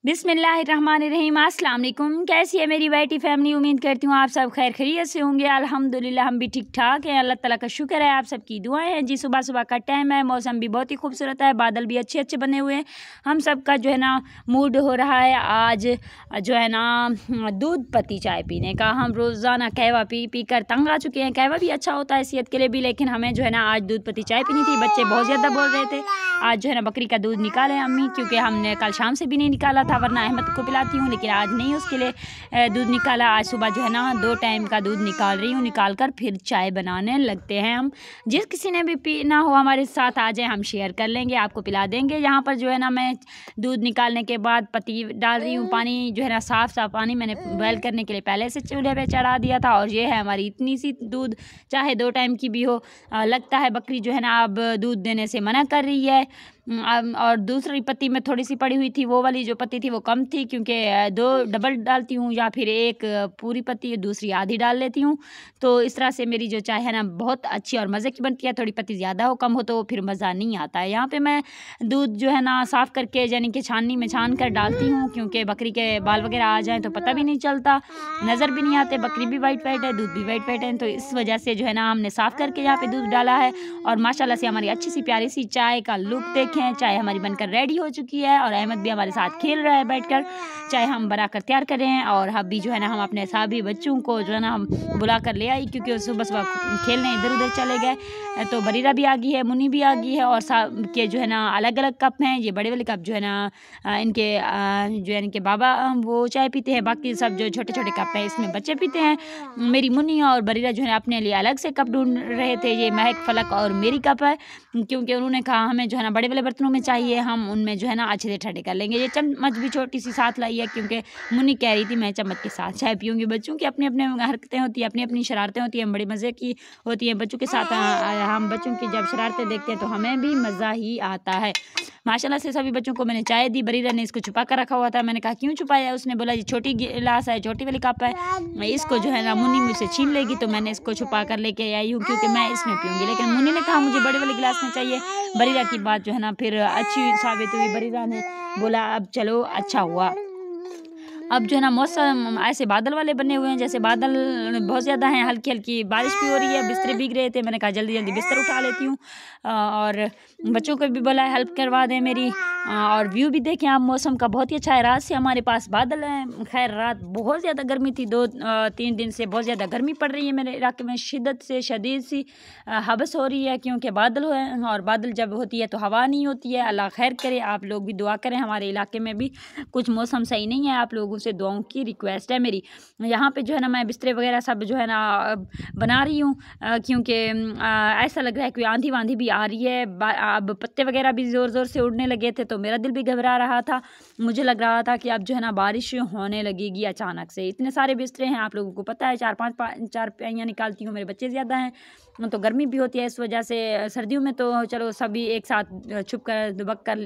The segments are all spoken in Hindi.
बिस्मिल्लाहिर्रहमानिर्रहीम। अस्सलाम वालेकुम। कैसी है मेरी वाइटी फैमिली? उम्मीद करती हूँ आप सब खैर खैरियत से होंगे। अल्हम्दुलिल्लाह हम भी ठीक ठाक हैं। अल्लाह ताला का शुक्र है, आप सबकी दुआएं हैं जी। सुबह सुबह का टाइम है, मौसम भी बहुत ही खूबसूरत है, बादल भी अच्छे अच्छे बने हुए हैं। हम सब का जो है ना मूड हो रहा है आज जो है ना दूध पत्ती चाय पीने का। हम रोज़ाना कहवा पी पी कर तंग आ चुके हैं। कहवा भी अच्छा होता है सेहत के लिए भी, लेकिन हमें जो है ना आज दूध पत्ती चाय पीनी थी। बच्चे बहुत ज़्यादा बोल रहे थे आज जो है ना बकरी का दूध निकालें अम्मी, क्योंकि हमने कल शाम से भी नहीं निकाला था, वरना अहमद को पिलाती हूँ, लेकिन आज नहीं उसके लिए दूध निकाला। आज सुबह जो है ना 2 टाइम का दूध निकाल रही हूँ। निकाल कर फिर चाय बनाने लगते हैं हम। जिस किसी ने भी पीना हो हमारे साथ आ जाए, हम शेयर कर लेंगे, आपको पिला देंगे। यहाँ पर जो है ना मैं दूध निकालने के बाद पत्ती डाल रही हूँ। पानी जो है ना साफ़ पानी मैंने बॉयल करने के लिए पहले से चूल्हे पे चढ़ा दिया था। और ये है हमारी इतनी सी दूध, चाहे 2 टाइम की भी हो। लगता है बकरी जो है ना अब दूध देने से मना कर रही है। और दूसरी पत्ती में थोड़ी सी पड़ी हुई थी, वो वाली जो पत्ती थी वो कम थी, क्योंकि 2 डबल डालती हूँ या फिर एक पूरी पत्ती दूसरी आधी डाल लेती हूँ। तो इस तरह से मेरी जो चाय है ना बहुत अच्छी और मज़े की बनती है। थोड़ी पत्ती ज़्यादा हो कम हो तो फिर मज़ा नहीं आता है। यहाँ पे मैं दूध जो है ना साफ़ करके यानी कि छाननी में छान कर डालती हूँ, क्योंकि बकरी के बाल वगैरह आ जाएँ तो पता भी नहीं चलता, नज़र भी नहीं आते। बकरी भी वाइट वाइट है, दूध भी वाइट वाइट है, तो इस वजह से जो है ना हमने साफ़ करके यहाँ पे दूध डाला है। और माशाल्लाह से हमारी अच्छी सी प्यारी सी चाय का लुक देखें। चाय हमारी बनकर रेडी हो चुकी है और अहमद भी हमारे साथ खेल रहा है बैठकर। चाय हम बनाकर तैयार कर रहे हैं और अभी जो है ना हम अपने सभी बच्चों को जो है ना हम बुला कर ले आई, क्योंकि सुबह सुबह खेलने इधर उधर चले गए। तो बरीरा भी आ गई है, मुन्नी भी आ गई है, और सब के जो है ना अलग अलग कप हैं। ये बड़े वाले कप जो है ना इनके जो है इनके बाबा वो चाय पीते हैं, बाकी सब जो छोटे छोटे कप हैं इसमें बच्चे पीते हैं। मेरी मुन्नी और बरीरा जो है अपने लिए अलग से कप ढूंढ रहे थे। ये महक, फलक और मेरी कप है, क्योंकि उन्होंने कहा हमें जो है ना बड़े वाले बर्तनों में चाहिए, हम उनमें जो है ना अच्छे से ठंडे कर लेंगे। ये चम्मच भी छोटी सी साथ लाई है, क्योंकि मुन्नी कह रही थी मैं चम्मच के साथ चाय पीऊँगी। बच्चों की अपनी अपनी हरकतें होती हैं, अपनी अपनी शरारतें होती हैं, बड़ी मज़े की होती हैं बच्चों के साथ। हम बच्चों की जब शरारतें देखते हैं तो हमें भी मज़ा ही आता है। माशाल्लाह से सभी बच्चों को मैंने चाय दी। बरीरा ने इसको छुपा कर रखा हुआ था। मैंने कहा क्यों छुपाया? उसने बोला ये छोटी गिलास है, छोटी वाली कप है, इसको जो है ना मुन्नी मुझसे छीन लेगी, तो मैंने इसको छुपा कर लेके आई हूँ, क्योंकि मैं इसमें पीऊँगी। लेकिन मुन्नी ने कहा मुझे बड़े वाले गिलास में चाहिए। बरीरा की बात जो है ना फिर अच्छी साबित हुई। बरीरा ने बोला अब चलो अच्छा हुआ। अब जो है ना मौसम ऐसे बादल वाले बने हुए हैं, जैसे बादल बहुत ज़्यादा हैं, हल्की हल्की बारिश भी हो रही है, बिस्तर भीग रहे थे। मैंने कहा जल्दी जल्दी बिस्तर उठा लेती हूँ, और बच्चों को भी बोला हेल्प करवा दें मेरी। और व्यू भी देखें आप, मौसम का बहुत ही अच्छा है। रात से हमारे पास बादल हैं। खैर रात बहुत ज़्यादा गर्मी थी, 2-3 दिन से बहुत ज़्यादा गर्मी पड़ रही है मेरे इलाके में। शिद्दत से शदीद सी हबस हो रही है, क्योंकि बादल है, और बादल जब होती है तो हवा नहीं होती है। अल्लाह खैर करे, आप लोग भी दुआ करें। हमारे इलाके में भी कुछ मौसम सही नहीं है, आप लोगों से दुआओं की रिक्वेस्ट है मेरी। यहाँ पे जो है ना मैं बिस्तरे वगैरह सब जो है ना बना रही हूँ, क्योंकि ऐसा लग रहा है कि आंधी वांधी भी आ रही है। अब पत्ते वगैरह भी ज़ोर ज़ोर से उड़ने लगे थे, तो मेरा दिल भी घबरा रहा था। मुझे लग रहा था कि अब जो है ना बारिश होने लगेगी अचानक से। इतने सारे बिस्तरे हैं, आप लोगों को पता है, 4-5 चारपाइयाँ निकालती हूँ, मेरे बच्चे ज़्यादा हैं तो गर्मी भी होती है इस वजह से। सर्दियों में तो चलो सभी एक साथ छुप कर दुबक कर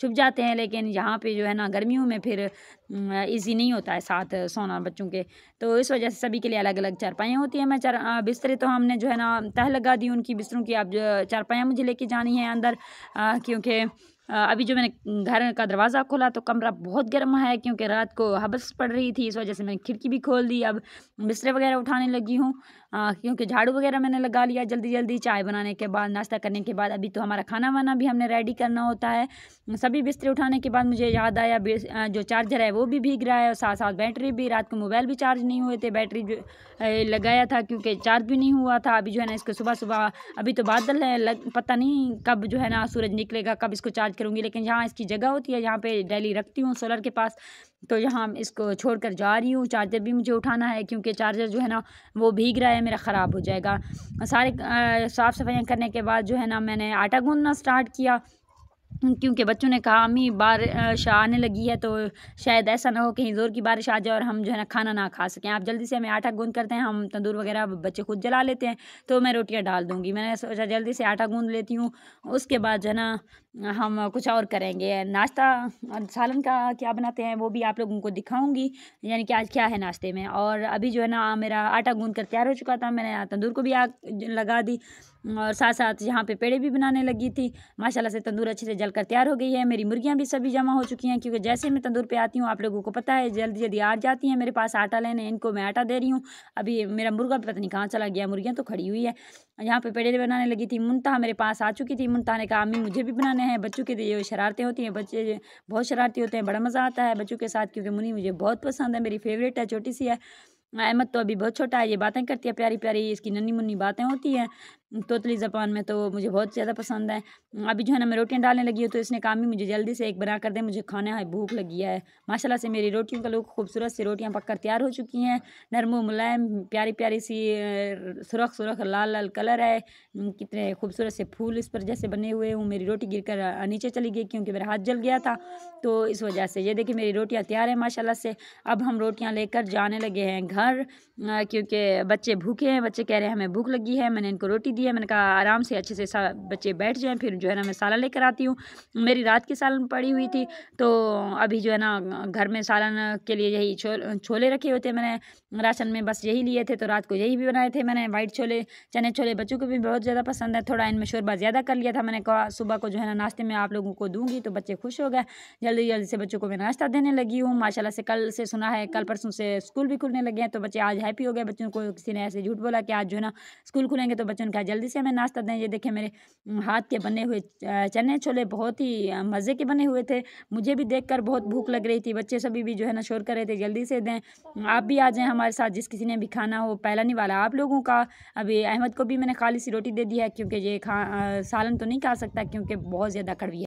छुप जाते हैं, लेकिन यहाँ पे जो है ना गर्मियों में फिर इजी नहीं होता है साथ सोना बच्चों के, तो इस वजह से सभी के लिए अलग अलग चारपाइयाँ होती हैं। मैं बिस्तरे तो हमने जो है ना तह लगा दी उनकी बिस्तरों की। अब चारपाइयाँ मुझे लेके जानी है अंदर, क्योंकि अभी जो मैंने घर का दरवाज़ा खोला तो कमरा बहुत गर्म है, क्योंकि रात को हबस पड़ रही थी, इस वजह से मैंने खिड़की भी खोल दी। अब बिस्तरे वगैरह उठाने लगी हूँ, क्योंकि झाड़ू वगैरह मैंने लगा लिया जल्दी जल्दी चाय बनाने के बाद, नाश्ता करने के बाद। अभी तो हमारा खाना वाना भी हमने रेडी करना होता है। सभी बिस्तरे उठाने के बाद मुझे याद आया जो चार्जर है वो भी भीग रहा है, और साथ साथ बैटरी भी। रात को मोबाइल भी चार्ज नहीं हुए थे, बैटरी जो लगाया था क्योंकि चार्ज भी नहीं हुआ था। अभी जो है ना इसको सुबह सुबह, अभी तो बादल है, पता नहीं कब जो है ना सूरज निकलेगा, कब इसको चार्ज करूँगी। लेकिन जहाँ इसकी जगह होती है यहाँ पे डेली रखती हूँ सोलर के पास, तो यहाँ इसको छोड़ कर जा रही हूँ। चार्जर भी मुझे उठाना है, क्योंकि चार्जर जो है ना वो भीग रहा है, मेरा ख़राब हो जाएगा। सारे साफ़ सफाइयाँ करने के बाद जो है ना मैंने आटा गूँथना स्टार्ट किया, क्योंकि बच्चों ने कहा अम्मी बारिश आने लगी है, तो शायद ऐसा ना हो कहीं ज़ोर की बारिश आ जाए और हम जो है ना खाना ना खा सकें। आप जल्दी से हमें आटा गूँथ करते हैं, हम तंदूर वगैरह बच्चे खुद जला लेते हैं, तो मैं रोटियां डाल दूँगी। मैंने सोचा जल्दी से आटा गूँथ लेती हूँ, उसके बाद जो है ना हम कुछ और करेंगे। नाश्ता सालन का क्या बनाते हैं वो भी आप लोगों को दिखाऊँगी, यानी कि आज क्या है नाश्ते में। और अभी जो है ना मेरा आटा गूँथ कर तैयार हो चुका था, मैंने तंदूर को भी आग लगा दी। और साथ साथ यहाँ पे पेड़े भी बनाने लगी थी। माशाल्लाह से तंदूर अच्छे से जलकर तैयार हो गई है। मेरी मुर्गियाँ भी सभी जमा हो चुकी हैं, क्योंकि जैसे मैं तंदूर पे आती हूँ आप लोगों को पता है जल्दी जल्दी आ जाती हैं मेरे पास आटा लेने। इनको मैं आटा दे रही हूँ। अभी मेरा मुर्गा पता नहीं कहाँ चला गया, मुर्गियाँ तो खड़ी हुई है। यहाँ पे पेड़े बनाने लगी थी। मुनतहा मेरे पास आ चुकी थी। मुनतहा ने कहा अम्मी मुझे भी बनाने हैं। बच्चों की ये शरारतें होती हैं, बच्चे बहुत शरारती होते हैं, बड़ा मज़ा आता है बच्चों के साथ, क्योंकि मुनी मुझे बहुत पसंद है, मेरी फेवरेट है, छोटी सी है। अहमद तो अभी बहुत छोटा है, ये बातें करती है प्यारी प्यारी, इसकी नन्ही मुन्नी बातें होती हैं तोतली ज़बान में, तो मुझे बहुत ज़्यादा पसंद है। अभी जो है ना मैं रोटियां डालने लगी हूँ, तो इसने कहा अम्मी मुझे जल्दी से एक बना कर दे, मुझे खाना है, भूख लगी है। माशाल्लाह से मेरी रोटियों का लुक खूबसूरत सी रोटियां पककर तैयार हो चुकी हैं। नरम मुलायम प्यारी प्यारी सी सुरख सुरख लाल लाल कलर है। कितने खूबसूरत से फूल इस पर जैसे बने हुए हूँ। मेरी रोटी गिरकर नीचे चली गई क्योंकि मेरा हाथ जल गया था, तो इस वजह से। ये देखिए मेरी रोटियां तैयार है माशाल्लाह से। अब हम रोटियां लेकर जाने लगे हैं घर, क्योंकि बच्चे भूखे हैं। बच्चे कह रहे हैं हमें भूख लगी है। मैंने इनको रोटी दी है, मैंने कहा आराम से अच्छे से बच्चे बैठ जाएं, फिर जो है ना मैं सालन लेकर आती हूँ। मेरी रात की सालन पड़ी हुई थी, तो अभी जो है ना घर में सालन के लिए यही छोले रखे हुए थे मैंने राशन में, बस यही लिए थे, तो रात को यही भी बनाए थे मैंने। वाइट छोले, चने छोले बच्चों को भी बहुत ज़्यादा पसंद है। थोड़ा इनमें शोरबा ज़्यादा कर लिया था। मैंने कहा सुबह को जो है ना नाश्ते में आप लोगों को दूंगी, तो बच्चे खुश हो गए। जल्दी जल्दी से बच्चों को मैं नाश्ता देने लगी हूँ। माशाल्लाह से कल से सुना है, कल परसों से स्कूल भी खुलने लगे हैं, तो बच्चे आज हैप्पी हो गए। बच्चों को किसी ने ऐसे झूठ बोला कि आज जो है ना स्कूल खुलेंगे, तो बच्चों ने कहा जल्दी से हमें नाश्ता दें। ये देखें मेरे हाथ के बने हुए चने छोले बहुत ही मज़े के बने हुए थे। मुझे भी देखकर बहुत भूख लग रही थी। बच्चे सभी भी जो है ना शोर कर रहे थे जल्दी से दें, आप भी आ जाएं हमारे साथ, जिस किसी ने भी खाना हो। पहला नहीं वाला आप लोगों का। अभी अहमद को भी मैंने खाली सी रोटी दे दी है, क्योंकि ये सालन तो नहीं खा सकता, क्योंकि बहुत ज़्यादा कड़वी है।